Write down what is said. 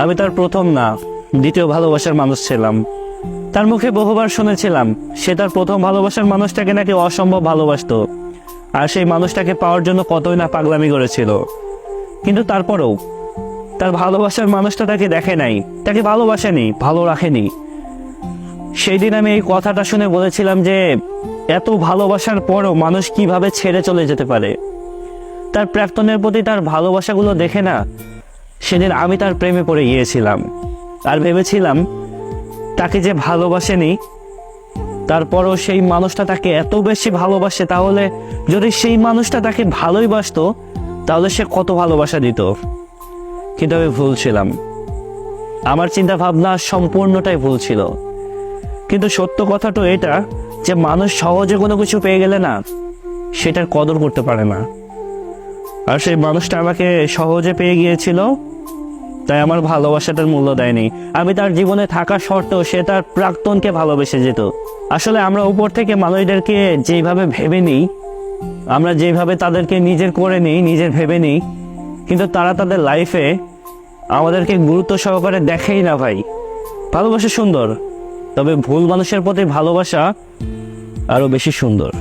আমি তার প্রথম না, দ্বিতীয় ভালোবাসার মানুষ ছিলাম। তার মুখে বহুবার শুনেছিলাম সে তার প্রথম ভালোবাসার মানুষটাকে নাকি অসম্ভব ভালোবাসতো, আর সেই মানুষটাকে পাওয়ার জন্য কতই না পাগলামি করেছিল। কিন্তু তারপরেও তার ভালোবাসার মানুষটা তাকে দেখে নাই, তাকে ভালোবাসেনি, ভালো রাখেনি। সেই দিন আমি এই কথাটা শুনে বলেছিলাম যে এত ভালোবাসার পরও মানুষ কিভাবে ছেড়ে চলে যেতে পারে। তার প্রাক্তনের প্রতি তার ভালোবাসাগুলো দেখে না সেদিন আমি তার প্রেমে পড়ে গিয়েছিলাম, আর ভেবেছিলাম তাকে যে ভালোবাসেনি তারপরও সেই মানুষটা তাকে এত বেশি ভালোবাসে, তাহলে যদি সেই মানুষটা তাকে ভালোই বাসতো তাহলে সে কত ভালোবাসা দিত। কিন্তু আমি ভুল ছিলাম, আমার চিন্তা ভাবনা সম্পূর্ণটাই ভুল ছিল। কিন্তু সত্য কথাটা এটা যে মানুষ সহজে কোনো কিছু পেয়ে গেলে না সেটার কদর করতে পারে না। আর সেই মানুষটা আমাকে সহজে পেয়ে গিয়েছিল, তাই আমার ভালোবাসাটার মূল্য দেয়নি। আমি তার জীবনে থাকা সত্ত্বেও সে তার প্রাক্তনকে ভালোবেসে যেত। আসলে আমরা উপর থেকে মানুষদেরকে যেভাবে ভেবে নিই, আমরা যেভাবে তাদেরকে নিজের করে নিই, নিজের ভেবে নিই, কিন্তু তারা তাদের লাইফে আমাদেরকে গুরুত্ব সহকারে দেখেই না ভাই। ভালোবাসা সুন্দর, তবে ভুল মানুষের প্রতি ভালোবাসা আরো বেশি সুন্দর।